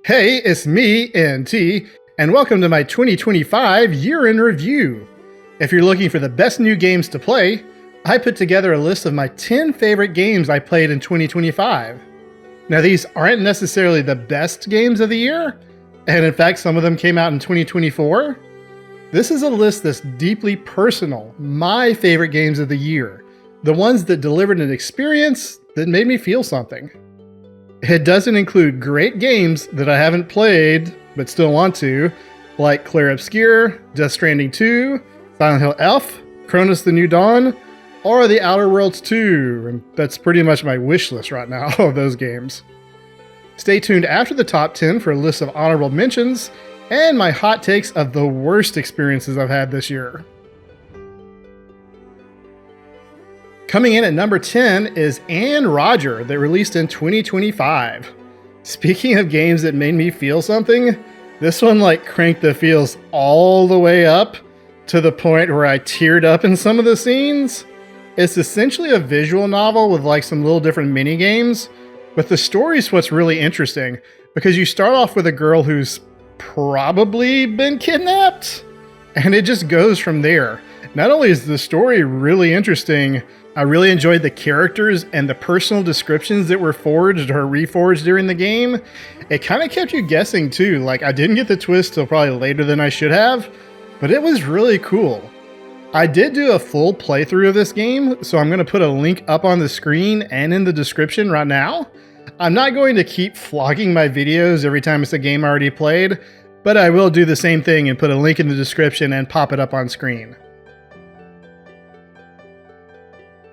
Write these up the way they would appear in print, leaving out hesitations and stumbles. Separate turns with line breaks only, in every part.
Hey, it's me, NT, and welcome to my 2025 Year in Review. If you're looking for the best new games to play, I put together a list of my 10 favorite games I played in 2025. Now, these aren't necessarily the best games of the year, and in fact, some of them came out in 2024. This is a list that's deeply personal, my favorite games of the year, the ones that delivered an experience that made me feel something. It doesn't include great games that I haven't played but still want to, like Clair Obscur, Death Stranding 2, Silent Hill F, Chronos: The New Dawn, or The Outer Worlds 2, and that's pretty much my wish list right now of those games. Stay tuned after the top 10 for a list of honorable mentions and my hot takes of the worst experiences I've had this year. Coming in at number 10 is Anne Roger, that released in 2025. Speaking of games that made me feel something, this one cranked the feels all the way up to the point where I teared up in some of the scenes. It's essentially a visual novel with some little different mini games, but the story's what's really interesting because you start off with a girl who's probably been kidnapped, and it just goes from there. Not only is the story really interesting, I really enjoyed the characters and the personal descriptions that were forged or reforged during the game. It kind of kept you guessing too. I didn't get the twist till probably later than I should have, but it was really cool. I did do a full playthrough of this game, so I'm going to put a link up on the screen and in the description right now. I'm not going to keep flogging my videos every time it's a game I already played, but I will do the same thing and put a link in the description and pop it up on screen.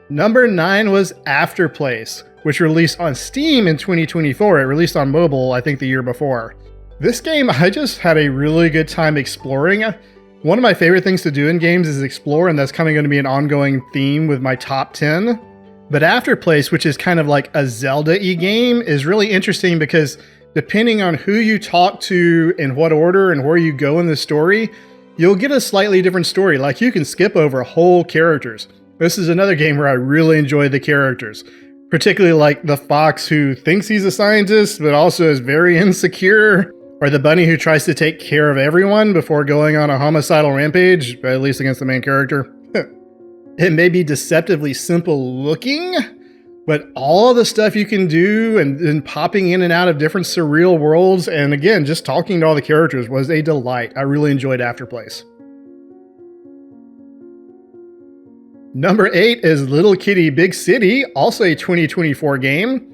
Number 9 was Afterplace, which released on Steam in 2024. It released on mobile, I think, the year before. This game, I just had a really good time exploring. One of my favorite things to do in games is explore, and that's kind of going to be an ongoing theme with my top 10. But Afterplace, which is kind of like a Zelda-y game, is really interesting because depending on who you talk to, in what order, and where you go in the story, you'll get a slightly different story. You can skip over whole characters. This is another game where I really enjoy the characters, particularly the fox who thinks he's a scientist but also is very insecure, or the bunny who tries to take care of everyone before going on a homicidal rampage, at least against the main character. It may be deceptively simple looking, but all the stuff you can do and popping in and out of different surreal worlds, and again, just talking to all the characters was a delight. I really enjoyed Afterplace. Number 8 is Little Kitty Big City, also a 2024 game.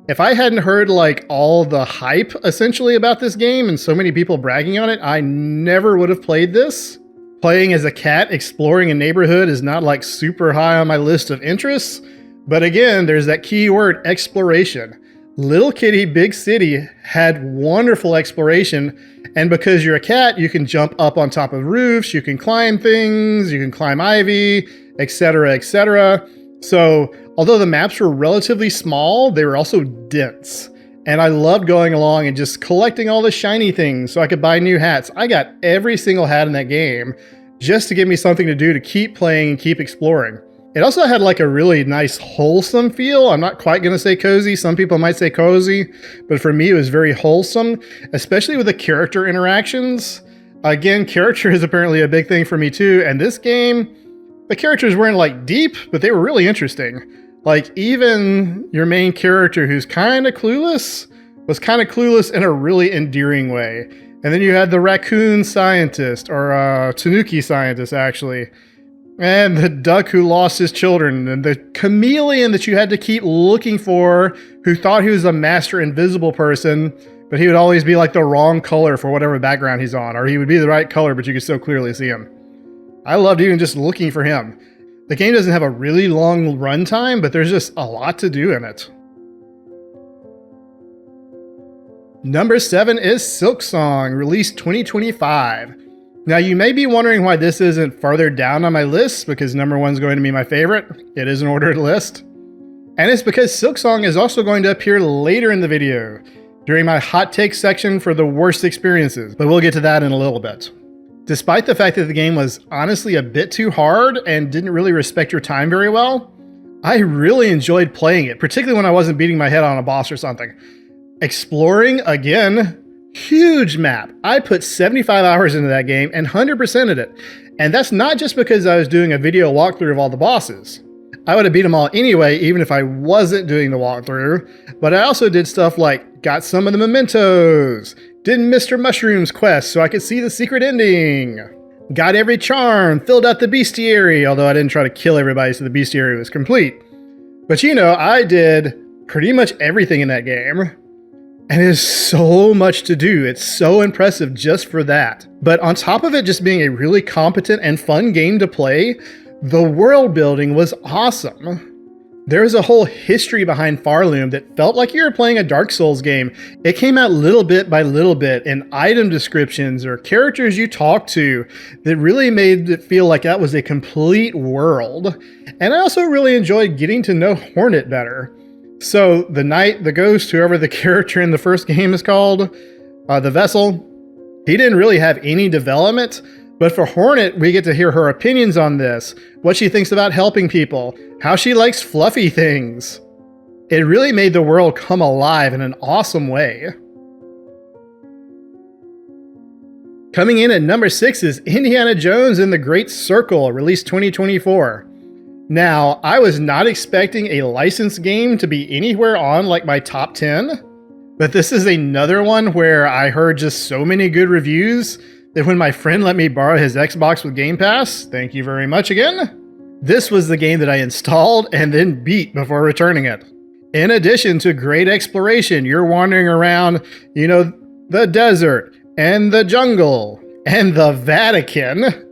If I hadn't heard all the hype essentially about this game and so many people bragging on it, I never would have played this. Playing as a cat exploring a neighborhood is not super high on my list of interests, but again, there's that key word, exploration. Little Kitty Big City had wonderful exploration, and because you're a cat, you can jump up on top of roofs, you can climb things, you can climb ivy, etc., etc. So, although the maps were relatively small, they were also dense. And I loved going along and just collecting all the shiny things so I could buy new hats. I got every single hat in that game just to give me something to do to keep playing and keep exploring. It also had a really nice wholesome feel. I'm not quite going to say cozy. Some people might say cozy, but for me it was very wholesome, especially with the character interactions. Again, character is apparently a big thing for me too, and this game, the characters weren't deep, but they were really interesting. Even your main character, who's kind of clueless, was kind of clueless in a really endearing way. And then you had the raccoon scientist, or tanuki scientist actually, and the duck who lost his children, and the chameleon that you had to keep looking for, who thought he was a master invisible person, but he would always be the wrong color for whatever background he's on, or he would be the right color, but you could still clearly see him. I loved even just looking for him. The game doesn't have a really long runtime, but there's just a lot to do in it. Number 7 is Silksong, released 2025. Now you may be wondering why this isn't farther down on my list, because number 1 is going to be my favorite. It is an ordered list. And it's because Silksong is also going to appear later in the video, during my hot take section for the worst experiences, but we'll get to that in a little bit. Despite the fact that the game was honestly a bit too hard and didn't really respect your time very well, I really enjoyed playing it, particularly when I wasn't beating my head on a boss or something. Exploring, again, Huge map. I put 75 hours into that game and 100%ed it. And that's not just because I was doing a video walkthrough of all the bosses. I would have beat them all anyway, even if I wasn't doing the walkthrough. But I also did stuff like got some of the mementos, did Mr. Mushroom's quest so I could see the secret ending, got every charm, filled out the bestiary, although I didn't try to kill everybody so the bestiary was complete. But you know, I did pretty much everything in that game. And it is so much to do. It's so impressive just for that. But on top of it just being a really competent and fun game to play, the world building was awesome. There's a whole history behind Farloom that felt like you were playing a Dark Souls game. It came out little bit by little bit in item descriptions or characters you talked to that really made it feel like that was a complete world. And I also really enjoyed getting to know Hornet better. So the knight, the ghost, whoever the character in the first game is called, the vessel, he didn't really have any development. But for Hornet, we get to hear her opinions on this, what she thinks about helping people, how she likes fluffy things. It really made the world come alive in an awesome way. Coming in at number 6 is Indiana Jones and the Great Circle, released 2024. Now, I was not expecting a licensed game to be anywhere on like my top 10, but this is another one where I heard just so many good reviews that when my friend let me borrow his Xbox with Game Pass, thank you very much again, this was the game that I installed and then beat before returning it. In addition to great exploration, you're wandering around, you know, the desert and the jungle and the Vatican,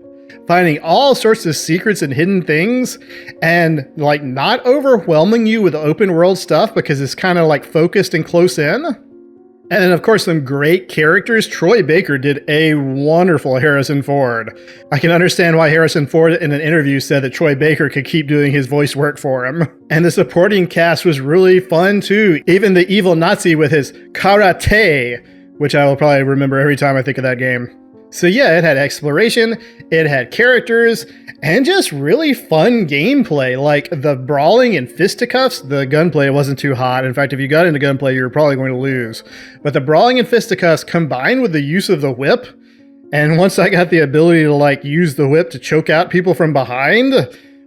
finding all sorts of secrets and hidden things, and like not overwhelming you with open world stuff because it's kind of like focused and close in. And then of course some great characters. Troy Baker did a wonderful Harrison Ford. I can understand why Harrison Ford in an interview said that Troy Baker could keep doing his voice work for him. And the supporting cast was really fun too. Even the evil Nazi with his karate, which I will probably remember every time I think of that game. So yeah, it had exploration, it had characters, and just really fun gameplay. Like the brawling and fisticuffs, the gunplay wasn't too hot. In fact, if you got into gunplay, you were probably going to lose. But the brawling and fisticuffs combined with the use of the whip, and once I got the ability to like use the whip to choke out people from behind,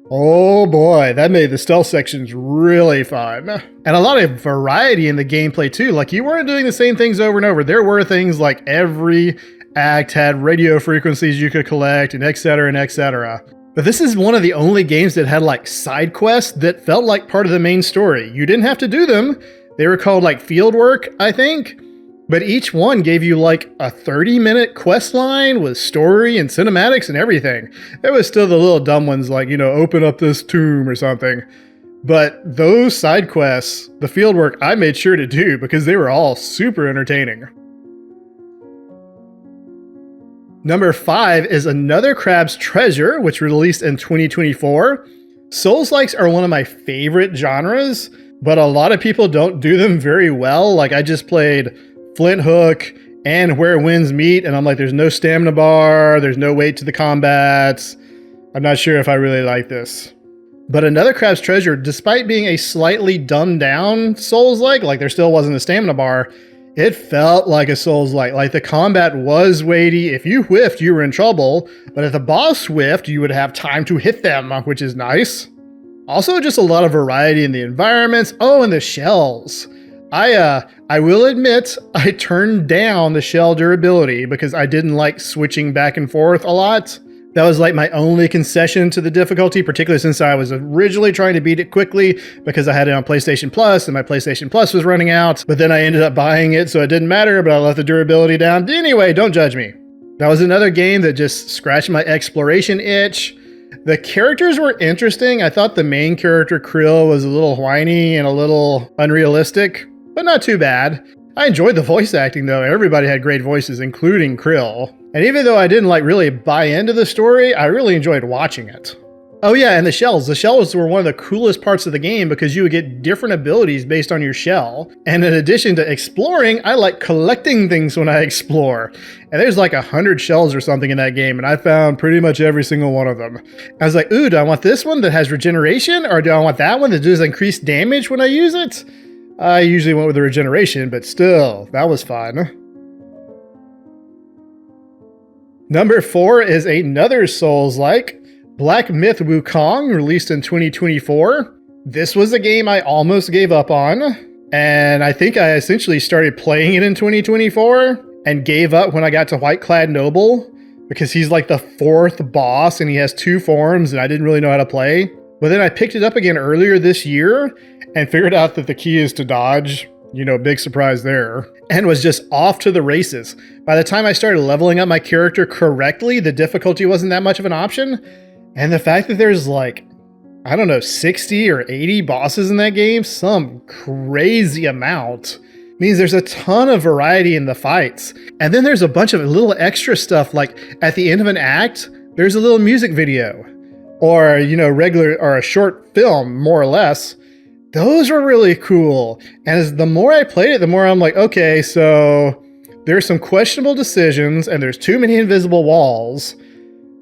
oh boy, that made the stealth sections really fun. And a lot of variety in the gameplay too. Like you weren't doing the same things over and over. There were things like every act had radio frequencies you could collect and etc and etc. But this is one of the only games that had like side quests that felt like part of the main story. You didn't have to do them. They were called like field work, I think. But each one gave you like a 30-minute quest line with story and cinematics and everything. There was still the little dumb ones like, you know, open up this tomb or something. But those side quests, the field work, I made sure to do because they were all super entertaining. Number 5 is Another Crab's Treasure, which released in 2024. Souls-likes are one of my favorite genres, but a lot of people don't do them very well. Like I just played Flint Hook and Where Winds Meet, and I'm like, there's no stamina bar, there's no weight to the combats. I'm not sure if I really like this. But Another Crab's Treasure, despite being a slightly dumbed down Souls-like there still wasn't a stamina bar, it felt like a Souls-like. Like the combat was weighty. If you whiffed, you were in trouble. But if the boss whiffed, you would have time to hit them, which is nice. Also, just a lot of variety in the environments. Oh, and the shells. I will admit, I turned down the shell durability because I didn't like switching back and forth a lot. That was like my only concession to the difficulty, particularly since I was originally trying to beat it quickly because I had it on PlayStation Plus and my PlayStation Plus was running out. But then I ended up buying it, so it didn't matter, but I left the durability down. Anyway, don't judge me. That was another game that just scratched my exploration itch. The characters were interesting. I thought the main character, Krill, was a little whiny and a little unrealistic, but not too bad. I enjoyed the voice acting though. Everybody had great voices, including Krill. And even though I didn't really buy into the story, I really enjoyed watching it. Oh yeah, and the shells. The shells were one of the coolest parts of the game because you would get different abilities based on your shell. And in addition to exploring, I like collecting things when I explore. And there's like 100 shells or something in that game, and I found pretty much every single one of them. I was like, ooh, do I want this one that has regeneration? Or do I want that one that does increased damage when I use it? I usually went with the regeneration, but still, that was fun. Number 4 is another Souls-like, Black Myth Wukong, released in 2024. This was a game I almost gave up on, and I think I essentially started playing it in 2024 and gave up when I got to White-Clad Noble, because he's like the 4th boss and he has 2 forms and I didn't really know how to play. But then I picked it up again earlier this year and figured out that the key is to dodge. Big surprise there. And was just off to the races. By the time I started leveling up my character correctly, the difficulty wasn't that much of an option. And the fact that there's 60 or 80 bosses in that game, some crazy amount, means there's a ton of variety in the fights. And then there's a bunch of little extra stuff, like at the end of an act, there's a little music video. Or, a short film, more or less. Those were really cool. And as the more I played it, the more I'm like, okay, so there's some questionable decisions and there's too many invisible walls,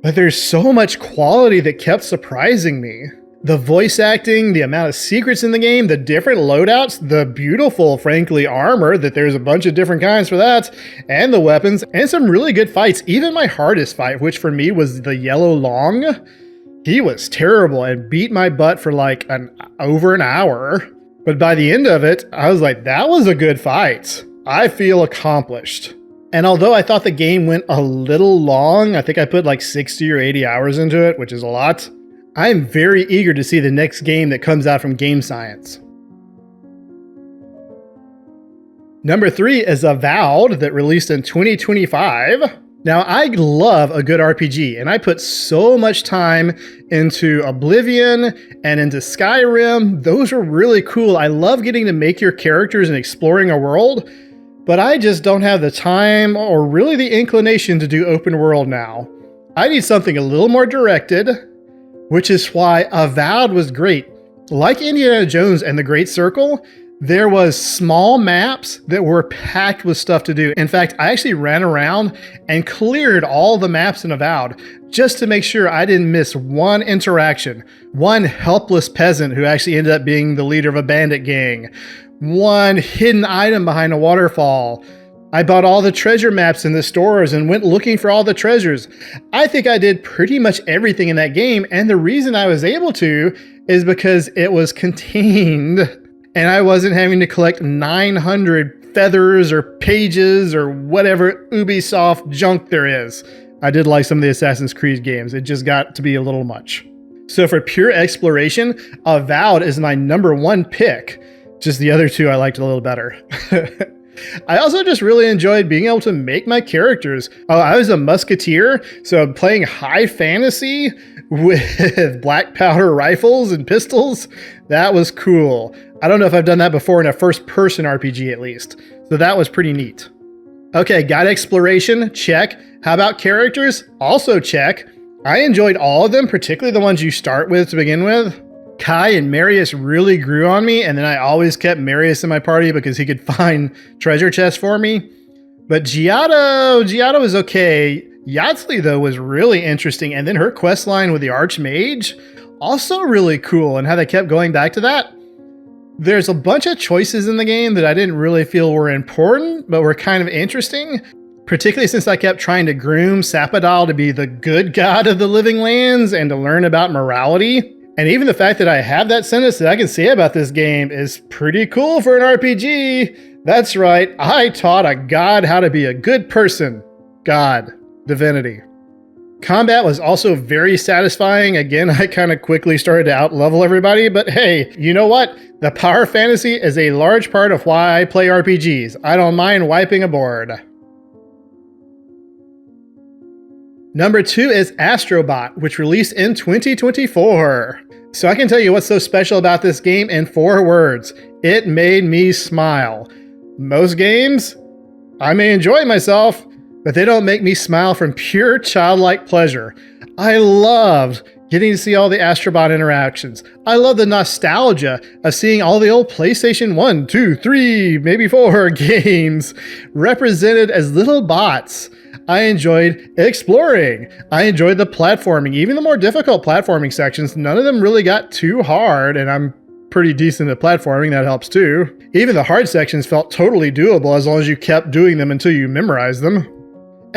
but there's so much quality that kept surprising me. The voice acting, the amount of secrets in the game, the different loadouts, the beautiful, frankly, armor, that there's a bunch of different kinds for that, and the weapons, and some really good fights. Even my hardest fight, which for me was the Yellow Long, he was terrible and beat my butt for over an hour. But by the end of it, I was like, that was a good fight. I feel accomplished. And although I thought the game went a little long, I think I put 60 or 80 hours into it, which is a lot. I am very eager to see the next game that comes out from Game Science. Number 3 is Avowed, that released in 2025. Now, I love a good RPG, and I put so much time into Oblivion and into Skyrim. Those were really cool. I love getting to make your characters and exploring a world, but I just don't have the time or really the inclination to do open world now. I need something a little more directed, which is why Avowed was great. Like Indiana Jones and the Great Circle, there was small maps that were packed with stuff to do. In fact, I actually ran around and cleared all the maps in Avowed just to make sure I didn't miss one interaction, one helpless peasant who actually ended up being the leader of a bandit gang, one hidden item behind a waterfall. I bought all the treasure maps in the stores and went looking for all the treasures. I think I did pretty much everything in that game, and the reason I was able to is because it was contained. And I wasn't having to collect 900 feathers or pages or whatever Ubisoft junk there is. I did like some of the Assassin's Creed games. It just got to be a little much. So for pure exploration, Avowed is my number 1 pick. Just the other 2 I liked a little better. I also just really enjoyed being able to make my characters. I was a musketeer, so playing high fantasy with black powder rifles and pistols, that was cool. I don't know if I've done that before in a first-person RPG at least, so that was pretty neat. Okay, got exploration, check. How about characters? Also check. I enjoyed all of them, particularly the ones you start with to begin with. Kai and Marius really grew on me, and then I always kept Marius in my party because he could find treasure chests for me. But Giotto was okay. Yatzli, though, was really interesting, and then her quest line with the Archmage, also really cool, and how they kept going back to that. There's a bunch of choices in the game that I didn't really feel were important, but were kind of interesting, particularly since I kept trying to groom Sapadal to be the good god of the living lands and to learn about morality. And even the fact that I have that sentence that I can say about this game is pretty cool for an RPG. That's right, I taught a god how to be a good person. God, divinity. Combat was also very satisfying. Again, I kind of quickly started to out-level everybody, but hey, you know what? The power fantasy is a large part of why I play RPGs. I don't mind wiping a board. Number 2 is Astrobot, which released in 2024. So I can tell you what's so special about this game in 4 words. It made me smile. Most games, I may enjoy myself, but they don't make me smile from pure childlike pleasure. I loved getting to see all the Astrobot interactions. I love the nostalgia of seeing all the old PlayStation 1, 2, 3, maybe 4 games represented as little bots. I enjoyed exploring. I enjoyed the platforming, even the more difficult platforming sections. None of them really got too hard, and I'm pretty decent at platforming, that helps too. Even the hard sections felt totally doable as long as you kept doing them until you memorized them.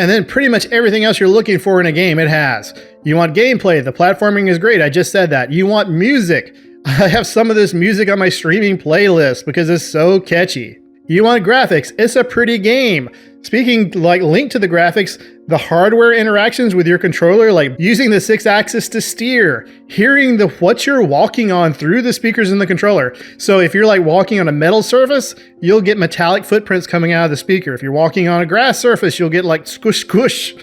And then pretty much everything else you're looking for in a game, it has. You want gameplay, the platforming is great, I just said that. You want music. I have some of this music on my streaming playlist because it's so catchy. You want graphics, it's a pretty game. Speaking like linked to the graphics, the hardware interactions with your controller, like using the 6-axis to steer, hearing what you're walking on through the speakers in the controller. So if you're like walking on a metal surface, you'll get metallic footprints coming out of the speaker. If you're walking on a grass surface, you'll get like squish squish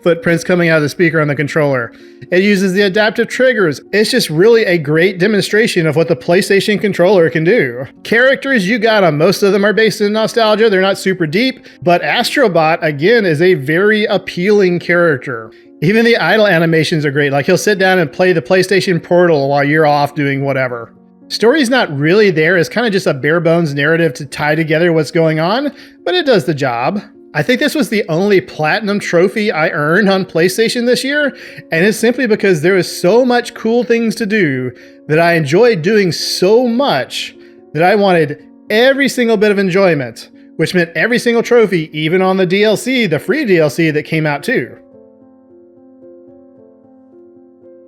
footprints coming out of the speaker on the controller. It uses the adaptive triggers. It's just really a great demonstration of what the PlayStation controller can do. Characters, you got them. Most of them are based in nostalgia. They're not super deep, but Astrobot, again, is a very appealing character. Even the idle animations are great. Like he'll sit down and play the PlayStation Portal while you're off doing whatever. Story's not really there. It's kind of just a bare bones narrative to tie together what's going on, but it does the job. I think this was the only platinum trophy I earned on PlayStation this year, and it's simply because there was so much cool things to do that I enjoyed doing so much that I wanted every single bit of enjoyment, which meant every single trophy, even on the DLC, the free DLC that came out too.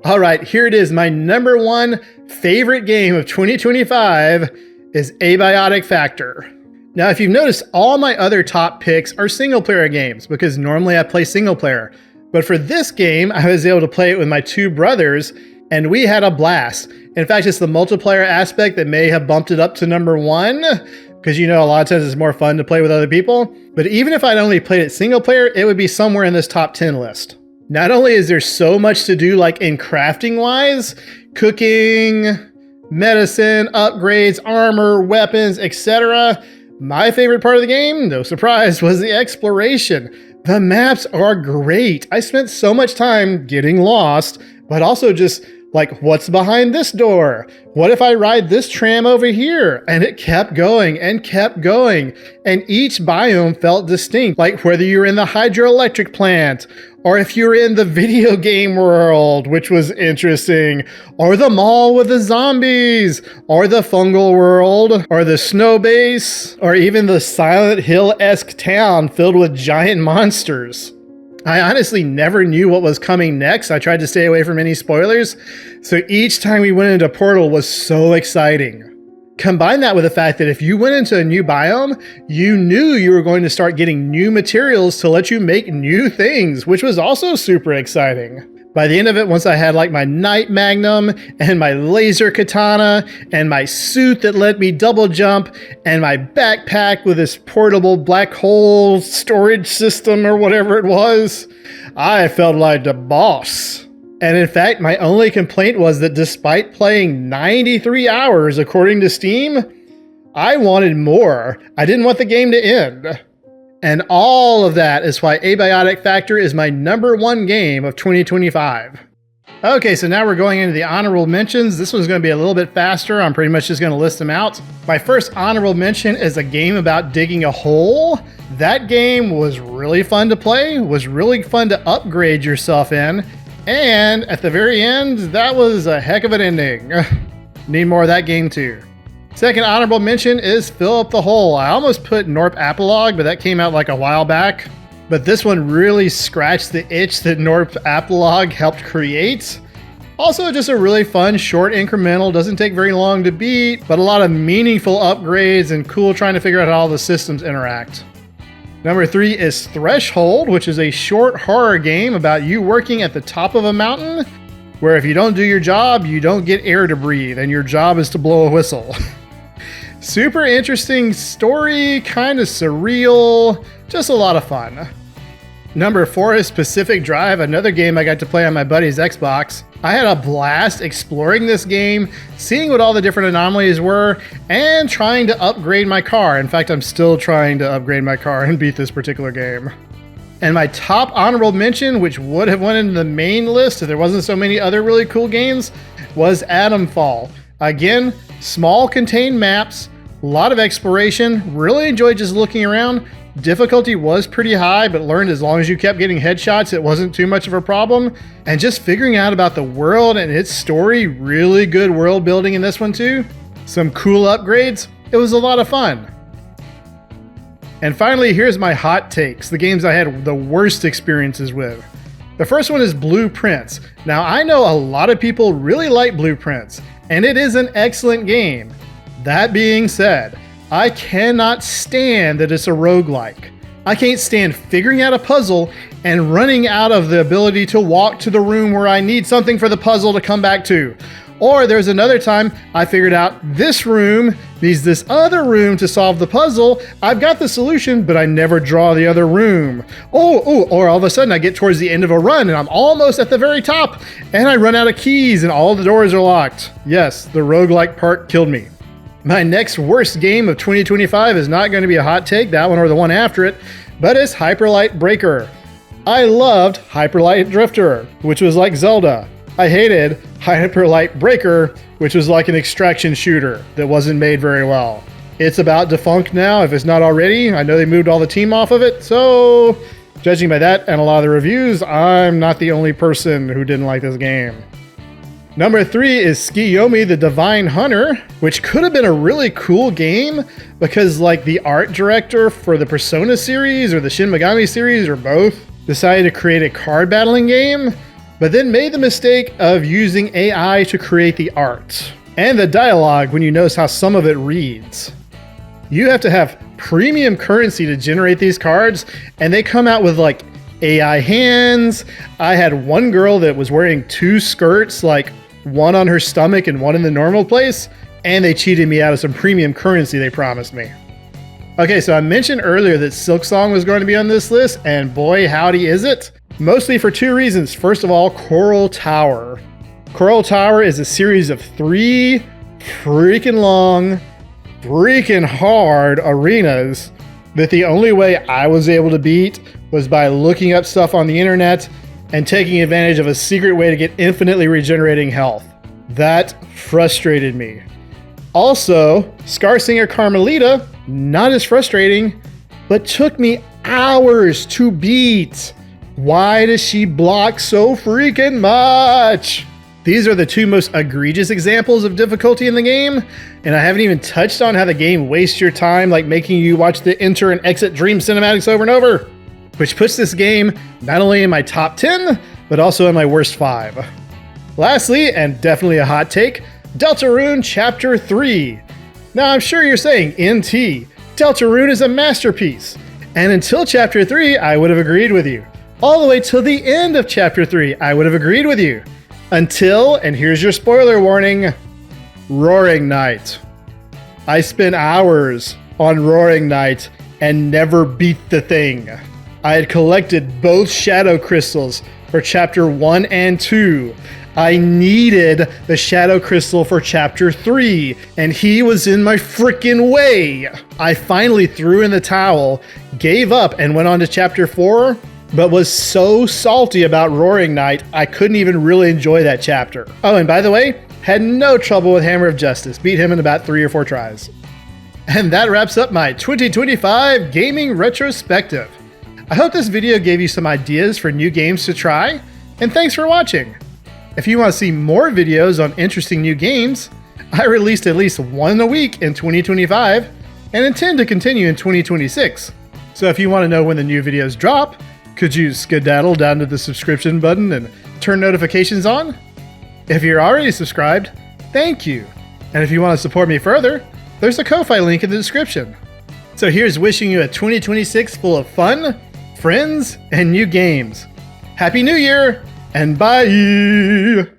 All right, here it is. My number one favorite game of 2025 is Abiotic Factor. Now, if you've noticed, all my other top picks are single player games because normally I play single player. But for this game, I was able to play it with my two brothers and we had a blast. In fact, it's the multiplayer aspect that may have bumped it up to number one because you know a lot of times it's more fun to play with other people. But even if I'd only played it single player, it would be somewhere in this top 10 list. Not only is there so much to do like in crafting wise, cooking, medicine, upgrades, armor, weapons, etc. My favorite part of the game, no surprise, was the exploration. The maps are great. I spent so much time getting lost, but also just like, what's behind this door? What if I ride this tram over here? And it kept going and kept going. And each biome felt distinct, like whether you're in the hydroelectric plant, or if you're in the video game world, which was interesting, or the mall with the zombies, or the fungal world, or the snow base, or even the Silent Hill-esque town filled with giant monsters. I honestly never knew what was coming next. I tried to stay away from any spoilers. So each time we went into Portal was so exciting. Combine that with the fact that if you went into a new biome, you knew you were going to start getting new materials to let you make new things, which was also super exciting. By the end of it, once I had like my Knight Magnum and my laser katana and my suit that let me double jump and my backpack with this portable black hole storage system or whatever it was, I felt like the boss. And in fact, my only complaint was that despite playing 93 hours according to Steam, I wanted more. I didn't want the game to end. And all of that is why Abiotic Factor is my number one game of 2025. Okay, so now we're going into the honorable mentions. This one's going to be a little bit faster. I'm pretty much just going to list them out. My first honorable mention is a game about digging a hole. That game was really fun to play, was really fun to upgrade yourself in. And at the very end, that was a heck of an ending. Need more of that game too. Second honorable mention is Fill Up the Hole. I almost put Norp Apolog, but that came out like a while back. But this one really scratched the itch that Norp Apolog helped create. Also just a really fun, short incremental, doesn't take very long to beat, but a lot of meaningful upgrades and cool trying to figure out how all the systems interact. Number 3 is Threshold, which is a short horror game about you working at the top of a mountain, where if you don't do your job, you don't get air to breathe, and your job is to blow a whistle. Super interesting story, kind of surreal, just a lot of fun. Number 4 is Pacific Drive, another game I got to play on my buddy's Xbox. I had a blast exploring this game, seeing what all the different anomalies were, and trying to upgrade my car. In fact, I'm still trying to upgrade my car and beat this particular game. And my top honorable mention, which would have went into the main list if there wasn't so many other really cool games, was Atomfall. Again, small contained maps, a lot of exploration, really enjoyed just looking around. Difficulty was pretty high, but learned as long as you kept getting headshots, it wasn't too much of a problem. And just figuring out about the world and its story, really good world building in this one too. Some cool upgrades. It was a lot of fun. And finally, here's my hot takes, the games I had the worst experiences with. The first one is Blueprints. Now, I know a lot of people really like Blueprints, and it is an excellent game. That being said, I cannot stand that it's a roguelike. I can't stand figuring out a puzzle and running out of the ability to walk to the room where I need something for the puzzle to come back to. Or there's another time I figured out this room needs this other room to solve the puzzle. I've got the solution, but I never draw the other room. Or all of a sudden I get towards the end of a run and I'm almost at the very top and I run out of keys and all the doors are locked. Yes, the roguelike part killed me. My next worst game of 2025 is not going to be a hot take, that one or the one after it, but it's Hyper Light Breaker. I loved Hyper Light Drifter, which was like Zelda. I hated Hyper Light Breaker, which was like an extraction shooter that wasn't made very well. It's about defunct now, if it's not already. I know they moved all the team off of it, so judging by that and a lot of the reviews, I'm not the only person who didn't like this game. Number 3 is Tsukiyomi the Divine Hunter, which could have been a really cool game because like the art director for the Persona series or the Shin Megami series or both decided to create a card battling game, but then made the mistake of using AI to create the art and the dialogue when you notice how some of it reads. You have to have premium currency to generate these cards, and they come out with like AI hands. I had one girl that was wearing 2 skirts, like one on her stomach and one in the normal place, and they cheated me out of some premium currency they promised me. Okay, so I mentioned earlier that Silksong was going to be on this list, and boy howdy is it. Mostly for 2 reasons. First of all, Coral Tower. Coral Tower is a series of 3 freaking long, freaking hard arenas that the only way I was able to beat was by looking up stuff on the internet and taking advantage of a secret way to get infinitely regenerating health. That frustrated me. Also, Scar Singer Carmelita, not as frustrating, but took me hours to beat. Why does she block so freaking much? These are the 2 most egregious examples of difficulty in the game, and I haven't even touched on how the game wastes your time, like making you watch the enter and exit dream cinematics over and over, which puts this game not only in my top 10, but also in my worst 5. Lastly, and definitely a hot take, Deltarune Chapter 3. Now I'm sure you're saying, NT, Deltarune is a masterpiece, and until Chapter 3, I would have agreed with you. All the way till the end of Chapter 3, I would have agreed with you. Until, and here's your spoiler warning, Roaring Night. I spent hours on Roaring Night and never beat the thing. I had collected both Shadow Crystals for Chapter 1 and 2. I needed the Shadow Crystal for Chapter 3, and he was in my freaking way. I finally threw in the towel, gave up, and went on to Chapter 4, but was so salty about Roaring Night, I couldn't even really enjoy that chapter. Oh, and by the way, had no trouble with Hammer of Justice. Beat him in about 3 or 4 tries. And that wraps up my 2025 gaming retrospective. I hope this video gave you some ideas for new games to try, and thanks for watching. If you want to see more videos on interesting new games, I released at least 1 a week in 2025 and intend to continue in 2026. So if you want to know when the new videos drop, could you skedaddle down to the subscription button and turn notifications on? If you're already subscribed, thank you. And if you want to support me further, there's a Ko-Fi link in the description. So here's wishing you a 2026 full of fun, friends, and new games. Happy New Year, and bye!